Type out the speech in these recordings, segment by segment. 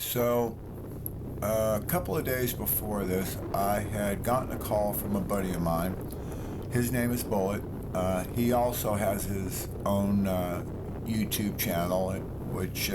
So, a couple of days before this, I had gotten a call from a buddy of mine. His name is Bullet. He also has his own YouTube channel, which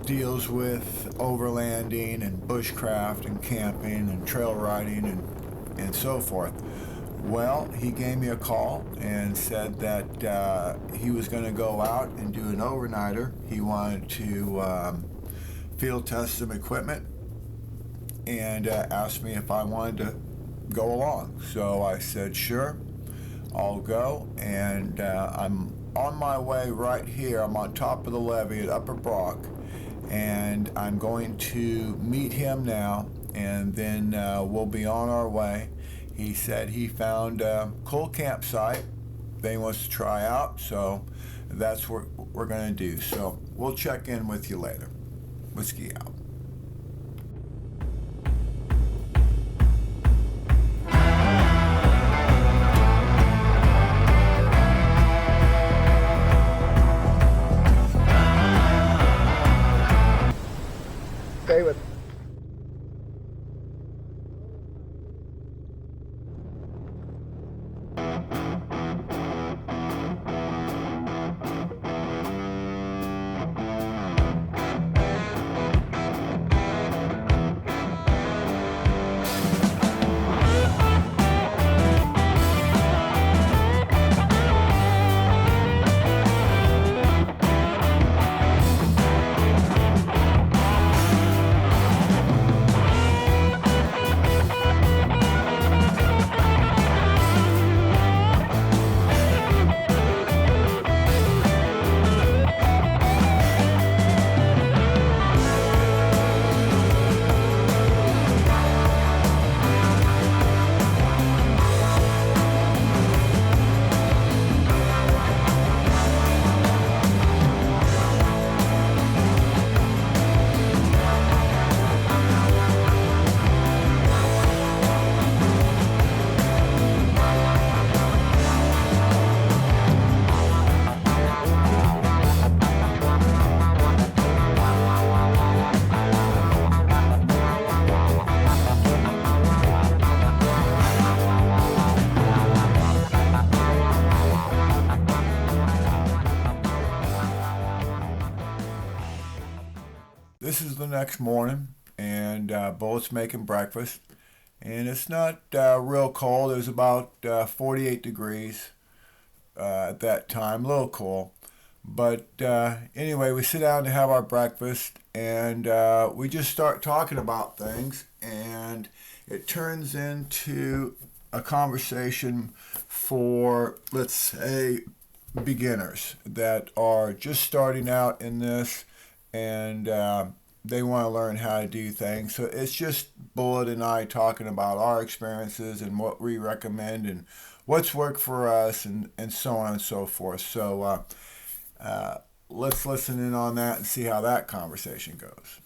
deals with overlanding and bushcraft and camping and trail riding and so forth. Well, he gave me a call and said that he was going to go out and do an overnighter. He wanted to field test some equipment and asked me if I wanted to go along. So I said, sure, I'll go. And I'm on my way right here. I'm on top of the levee at Upper Brock, and I'm going to meet him now, and then we'll be on our way. He said he found a cool campsite that he wants to try out, so that's what we're going to do. So we'll check in with you later. Whiskey out. Stay with This is the next morning, and Bullet's making breakfast, and it's not real cold. It was about 48 degrees at that time, a little cool. But anyway, we sit down to have our breakfast, and we just start talking about things, and it turns into a conversation for, let's say, beginners that are just starting out in this, and they want to learn how to do things. So it's just Bullet and I talking about our experiences and what we recommend and what's worked for us, and so on and so forth. So let's listen in on that and see how that conversation goes.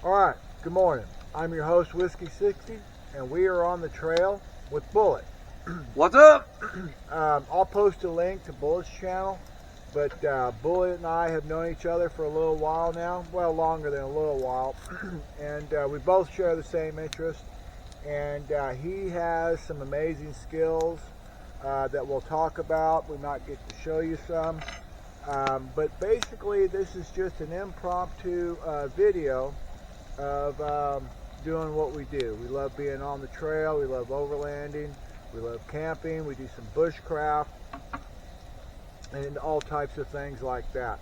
All right, good morning. I'm your host, Whiskey 60, and we are on the trail with Bullet. What's up? I'll post a link to Bullet's channel, but Bullet and I have known each other for a little while now, well, longer than a little while, and we both share the same interest, and he has some amazing skills that we'll talk about. We might get to show you some, but basically this is just an impromptu video of doing what we do. We love being on the trail, we love overlanding, we love camping, we do some bushcraft, and all types of things like that.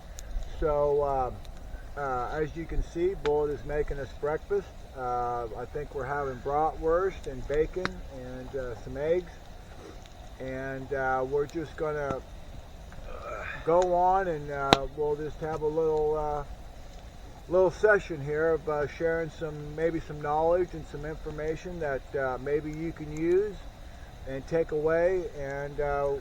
So as you can see, Bullet is making us breakfast. I think we're having bratwurst and bacon and some eggs, and we're just gonna go on, and we'll just have a little session here of sharing maybe some knowledge and some information that maybe you can use and take away, and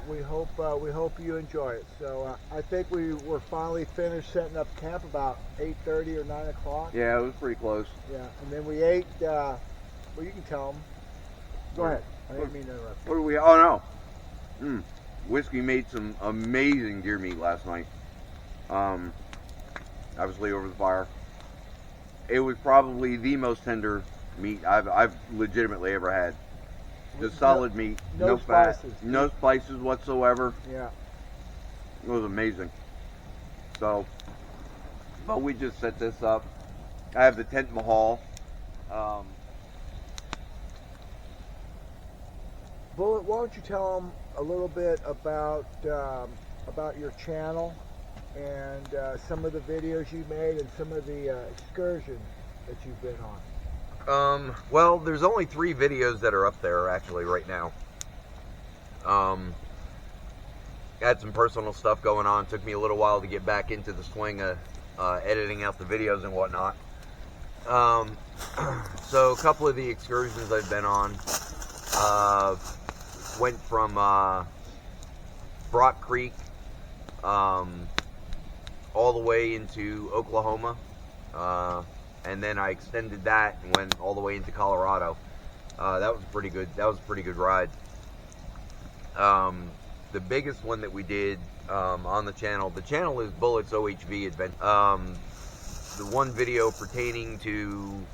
we hope you enjoy it. So I think we're finally finished setting up camp about 8:30 or 9 o'clock. Yeah, it was pretty close. Yeah, and then we ate. Well, you can tell them. Go ahead. I didn't mean to interrupt. What do we? Oh no. Whiskey made some amazing deer meat last night. Obviously over the fire. It was probably the most tender meat I've legitimately ever had. Just solid meat, no fat, spices. no spices whatsoever. Yeah. It was amazing. So, but we just set this up. I have the tent in the hall. Bullet, why don't you tell them a little bit about your channel and some of the videos you made and some of the excursions that you've been on. Well, there's only 3 videos that are up there actually right now. Had some personal stuff going on. Took me a little while to get back into the swing of editing out the videos and whatnot. So a couple of the excursions I've been on went from Brock Creek all the way into Oklahoma. And then I extended that and went all the way into Colorado. That was pretty good. That was a pretty good ride. The biggest one that we did on the channel is Bullet's OHV Adventures. The one video pertaining to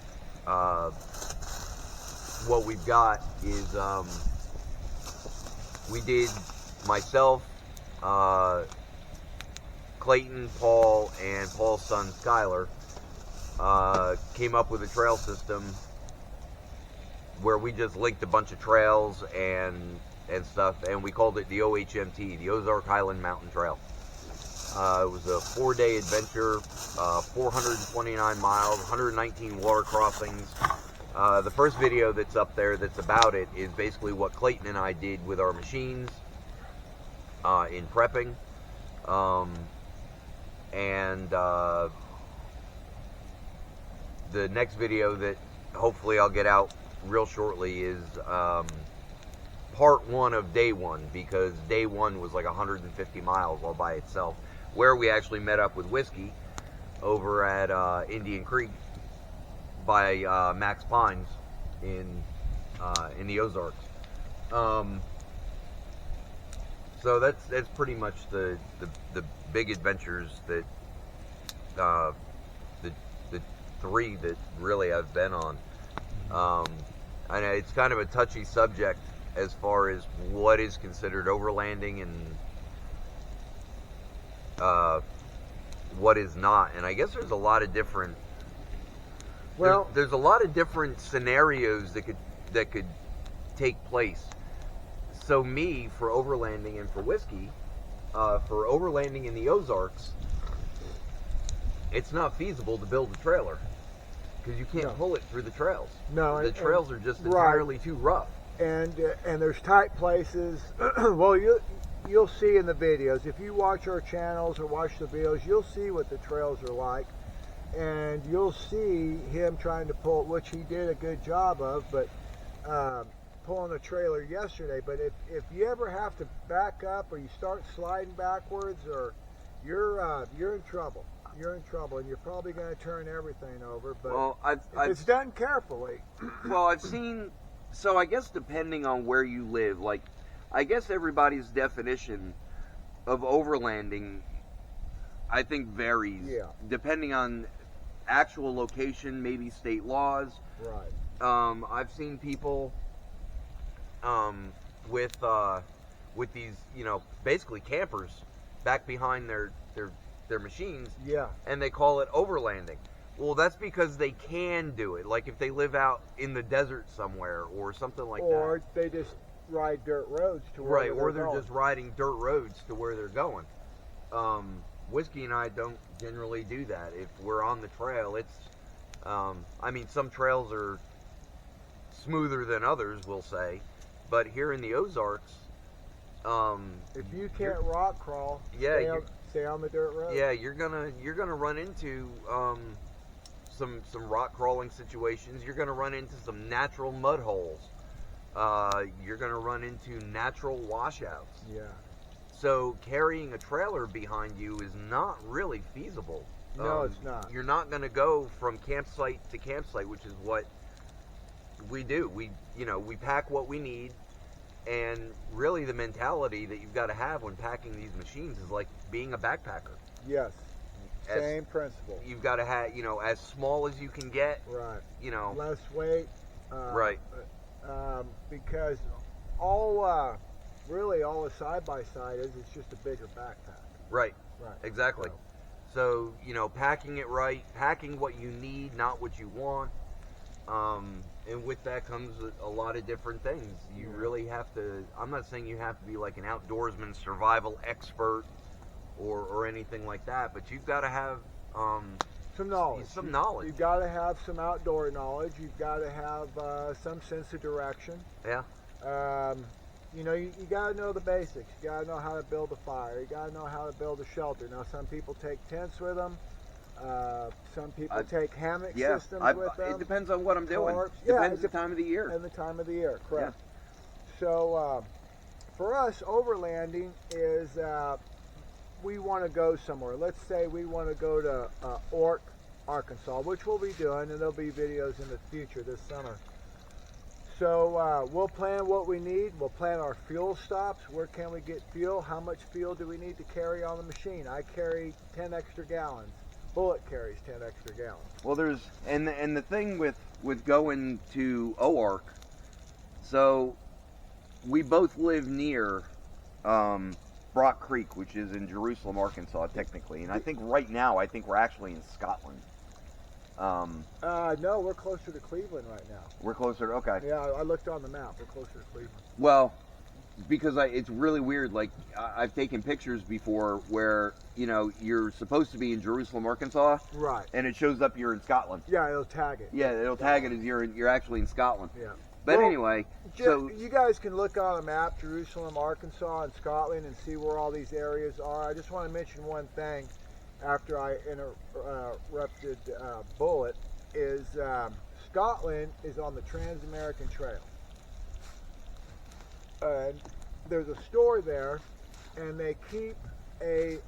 what we've got is we did myself, Clayton, Paul, and Paul's son Skylar. Came up with a trail system where we just linked a bunch of trails and stuff, and we called it the OHMT, the Ozark Highland Mountain Trail. It was a 4-day adventure, 429 miles, 119 water crossings. The first video that's up there that's about it is basically what Clayton and I did with our machines in prepping. The next video that hopefully I'll get out real shortly is part 1 of day 1, because day 1 was like 150 miles all by itself, where we actually met up with Whiskey over at Indian Creek by Max Pines in the Ozarks. So that's pretty much the big adventures that the 3 that really I've been on. I know it's kind of a touchy subject as far as what is considered overlanding and what is not, and I guess there's a lot of different. Well, there's a lot of different scenarios that could take place. So me, for overlanding and for Whiskey, for overlanding in the Ozarks, it's not feasible to build a trailer because you can't pull it through the trails. No, the trails are just entirely too rough. And there's tight places. Well, you'll see in the videos, if you watch our channels or watch the videos, you'll see what the trails are like, and you'll see him trying to pull, which he did a good job of, but pulling a trailer yesterday. But if you ever have to back up or you start sliding backwards, or you're in trouble. You're in trouble, and you're probably going to turn everything over. But Well, if it's done carefully. Well, I've seen. So I guess depending on where you live, like, I guess everybody's definition of overlanding, I think, varies. Yeah. Depending on actual location, maybe state laws. Right. I've seen people with these, basically campers back behind their machines. Yeah. And they call it overlanding. Well, that's because they can do it. Like if they live out in the desert somewhere or something like that. Or they just ride dirt roads to where Right, or they're going. just riding dirt roads to where they're going. Whiskey and I don't generally do that. If we're on the trail, it's, some trails are smoother than others, we'll say. But here in the Ozarks, if you can't rock crawl, stay on the dirt road. yeah, you're gonna run into some rock crawling situations. You're gonna run into some natural mud holes. You're gonna run into natural washouts. Yeah. So carrying a trailer behind you is not really feasible. No, it's not. You're not gonna go from campsite to campsite, which is what we do. We pack what we need, And really, the mentality that you've got to have when packing these machines is like being a backpacker. Yes. As- Same principle. You've got to have, as small as you can get. Right. You know. Less weight. Right. Because really all a side-by-side is, it's just a bigger backpack. Right. Right. Exactly. So, packing it right, packing what you need, not what you want. And with that comes a lot of different things. You really have to, I'm not saying you have to be like an outdoorsman survival expert or anything like that, but you've got to have some knowledge. You've got to have some outdoor knowledge. You've got to have some sense of direction. Yeah. You got to know the basics. You got to know how to build a fire. You got to know how to build a shelter. Now, some people take tents with them. Some people take hammock systems with them. It depends on what I'm doing. Tarps. Depends the time of the year. And the time of the year, correct. Yeah. So, for us, overlanding is we want to go somewhere. Let's say we want to go to Ork, Arkansas, which we'll be doing, and there'll be videos in the future this summer. So we'll plan what we need. We'll plan our fuel stops. Where can we get fuel? How much fuel do we need to carry on the machine? I carry 10 extra gallons. Bullet carries 10 extra gallons. Well, there's and the thing with going to OARC, so we both live near Brock Creek, which is in Jerusalem, Arkansas, technically, and I think right now we're actually in Scotland. No, we're closer to Cleveland right now. We're closer. Okay. Yeah, I looked on the map. We're closer to Cleveland. Well, because it's really weird. Like I've taken pictures before where you're supposed to be in Jerusalem, Arkansas, right, and it shows up you're in Scotland. Yeah, it'll tag it. Yeah, it'll tag it as you're actually in Scotland. Yeah. But well, anyway, so you guys can look on a map, Jerusalem, Arkansas, and Scotland, and see where all these areas are. I just want to mention one thing after I interrupted Bullet is Scotland is on the Trans-American Trail. And there's a store there, and they keep a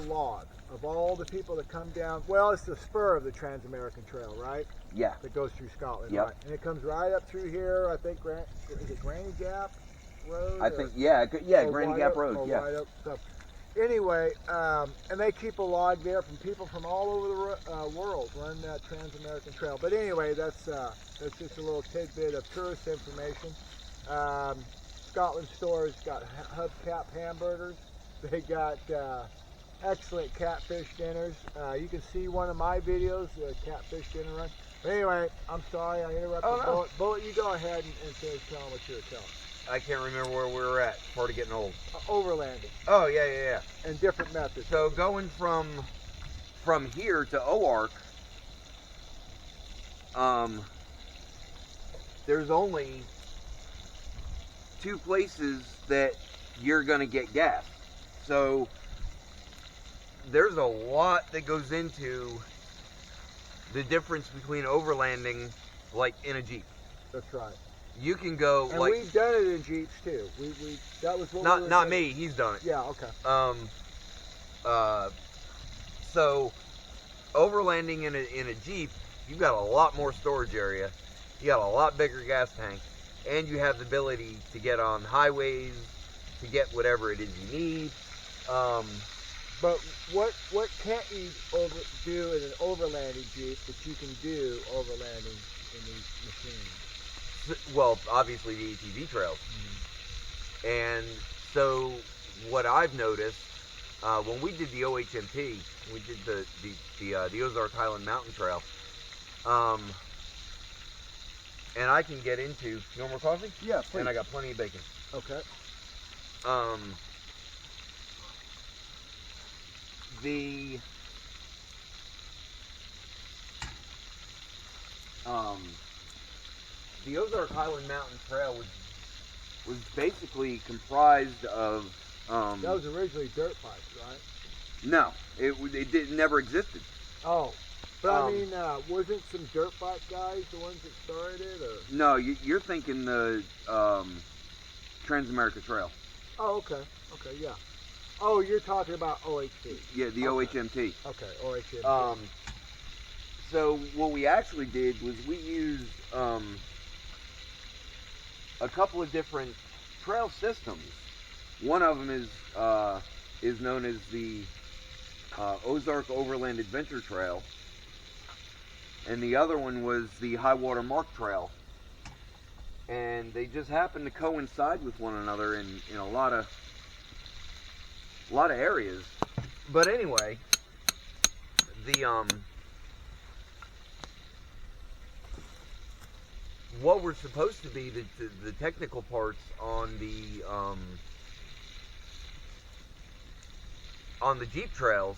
log of all the people that come down. Well, it's the spur of the Trans-American Trail, right? Yeah. That goes through Scotland, Yep. right? And it comes right up through here. I think is it Granny Gap Road? I think Granny Gap Road. Yeah. Right up, so, anyway, and they keep a log there from people from all over the world run that Trans-American Trail. But anyway, that's just a little tidbit of tourist information. Scotland stores got hubcap hamburgers. They got excellent catfish dinners. You can see one of my videos, the catfish dinner run. But anyway, I'm sorry I interrupted. No. Bullet, you go ahead and finish telling what you were telling. I can't remember where we were at. Part of getting old. Overlanding. Oh, yeah. And different methods. So going from here to OARC, there's only 2 places that you're gonna get gas. So there's a lot that goes into the difference between overlanding, like in a Jeep. That's right. You can go And like we've done it in Jeeps too. We that was what we were not doing. me. He's done it. Yeah. Okay. So overlanding in a Jeep, you've got a lot more storage area. You got a lot bigger gas tank, and you have the ability to get on highways to get whatever it is you need. But what can't you do in an overlanding Jeep that you can do overlanding in these machines? Well, obviously the ATV trails. And so what I've noticed when we did the OHMT, we did the Ozark Highland Mountain Trail, and I can get into. You want more coffee? Yeah, please. And I got plenty of bacon. Okay. The Ozark Highland Mountain Trail was basically comprised of That was originally dirt bikes, right? no, it never existed. Oh, but I mean, wasn't some dirt bike guys the ones that started it, or? No, you're thinking the Trans-America Trail. Oh, okay, yeah. Oh, you're talking about OHV. Yeah, the OHMT. Okay, OHV. So what we actually did was we used a couple of different trail systems. One of them is known as the Ozark Overland Adventure Trail, and the other one was the High Water Mark Trail. And they just happen to coincide with one another in a lot of areas. But anyway, the what were supposed to be the technical parts on the Jeep trails,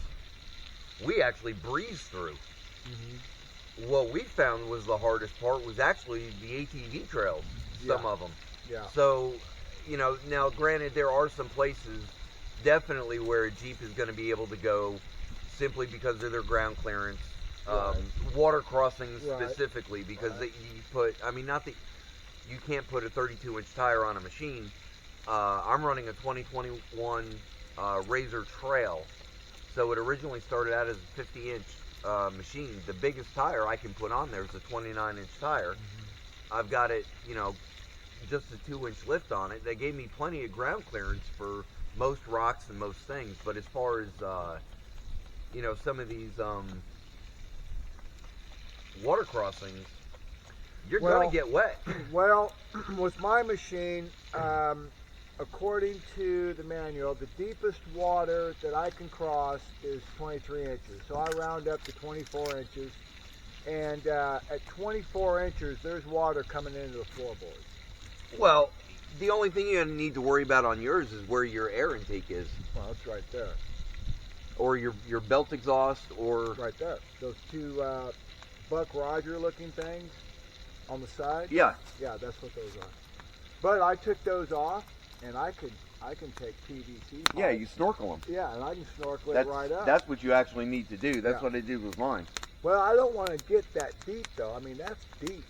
we actually breezed through. Mm-hmm. What we found was the hardest part was actually the ATV trails, some of them. Yeah. So, now granted, there are some places definitely where a Jeep is going to be able to go simply because of their ground clearance. Water crossings specifically, because not that you can't put a 32-inch tire on a machine. I'm running a 2021 Razor Trail, so it originally started out as a 50-inch machine. The biggest tire I can put on there is a 29-inch tire. Mm-hmm. I've got it, just a 2-inch lift on it. They gave me plenty of ground clearance for most rocks and most things, but as far as some of these water crossings, you're going to get wet. Well, with my machine, according to the manual, the deepest water that I can cross is 23 inches. So I round up to 24 inches. And at 24 inches, there's water coming into the floorboards. Well, the only thing you need to worry about on yours is where your air intake is. Well, that's right there. Or your belt exhaust, or... Right there. Those two Buck Roger looking things on the side. Yeah. Yeah, that's what those are. But I took those off, and I can take PVC pipes. Yeah, you snorkel them. Yeah, and I can snorkel it right up. That's what you actually need to do. That's what I did with mine. Well, I don't want to get that deep, though. I mean, that's deep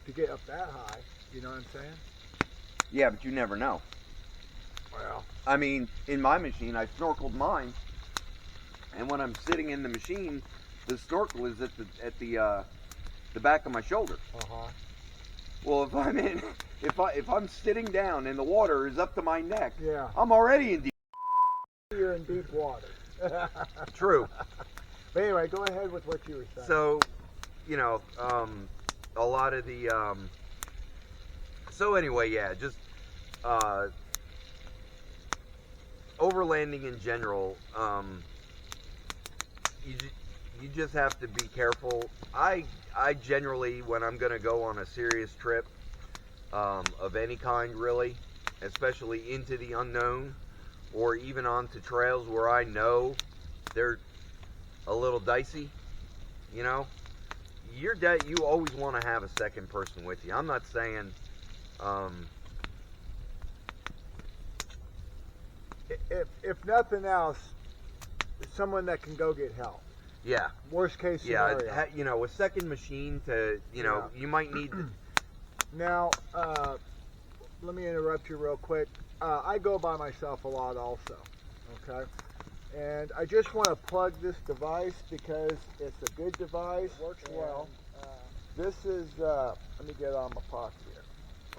to get up that high. You know what I'm saying? Yeah, but you never know. Well, I mean, in my machine, I snorkeled mine, and when I'm sitting in the machine, the snorkel is at the back of my shoulder. Uh-huh. Well, if I'm sitting down and the water is up to my neck, yeah, I'm already in deep. You're in deep water. True. But anyway, go ahead with what you were saying. So, a lot of the. So anyway, yeah, just overlanding in general. You just have to be careful. I generally, when I'm going to go on a serious trip of any kind, really, especially into the unknown, or even onto trails where I know they're a little dicey, you always want to have a second person with you. I'm not saying if nothing else, someone that can go get help. Yeah. Worst case scenario. Yeah, a second machine to, you might need. Now, let me interrupt you real quick. I go by myself a lot also, okay? And I just want to plug this device because it's a good device. It works well. This is, let me get it on my pocket here.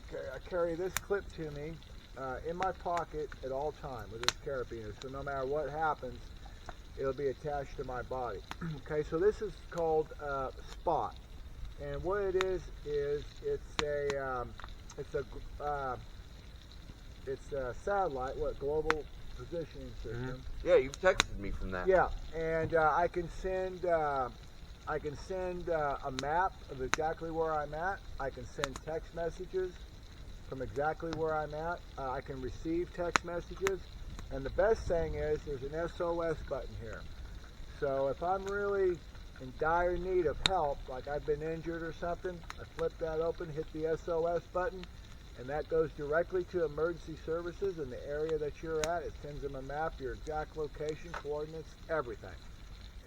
Okay, I carry this clip to me in my pocket at all time with this carabiner, so no matter what happens, it'll be attached to my body. Okay, so this is called Spot, and what it is it's a satellite, global positioning system. Mm-hmm. Yeah, you've texted me from that. Yeah, and I can send a map of exactly where I'm at. I can send text messages from exactly where I'm at. I can receive text messages. And the best thing is there's an SOS button here. So if I'm really in dire need of help, like I've been injured or something, I flip that open, hit the SOS button, and that goes directly to emergency services in the area that you're at. It sends them a map, your exact location, coordinates, everything.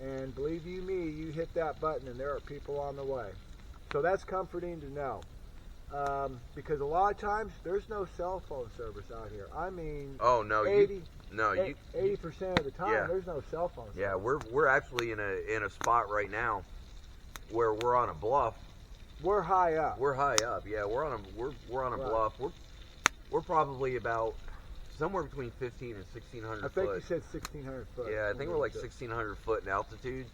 And believe you me, you hit that button and there are people on the way. So that's comforting to know. Because a lot of times there's no cell phone service out here. I mean, 80% of the time there's no cell phone service. Yeah, we're actually in a spot right now where we're on a bluff, We're high up. We're high up. Yeah, we're on a Right. bluff. We're probably about somewhere between 15 and 1600 I foot. think you said 1,600 foot. Yeah, I think we're like 1,600 foot in altitude.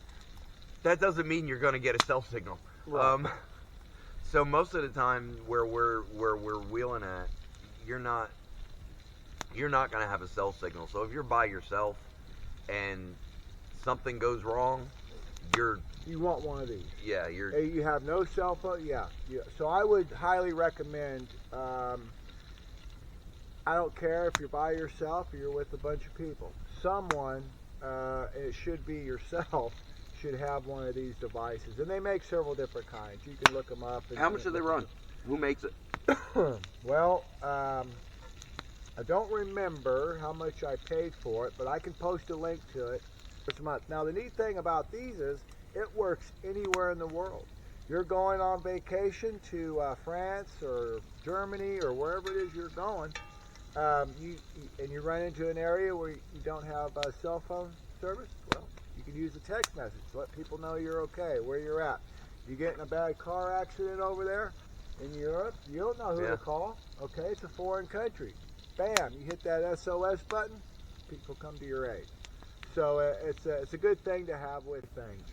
That doesn't mean you're going to get a cell signal. Right. So most of the time where we're wheeling at, you're not going to have a cell signal. So if you're by yourself and something goes wrong, You want one of these. yeah, you're Hey, you have no cell phone? Yeah. So I would highly recommend, I don't care if you're by yourself or you're with a bunch of people. Someone, it should be yourself, should have one of these devices. And they make several different kinds. You can look them up. How much do they run? Who makes it? Well, I don't remember how much I paid for it, but I can post a link to it this month. Now, the neat thing about these is it works anywhere in the world. You're going on vacation to France or Germany or wherever it is you're going, and you run into an area where you don't have cell phone service. Well, you can use a text message to let people know you're okay, where you're at. You get in a bad car accident over there in Europe, you don't know who to call. Okay, it's a foreign country. Bam, you hit that SOS button, people come to your aid. So it's a good thing to have with things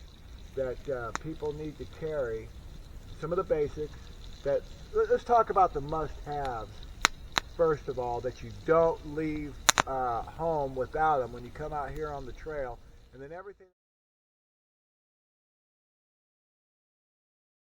that people need to carry. Some of the basics. Let's talk about the must-haves first of all, that you don't leave home without them when you come out here on the trail, and then everything.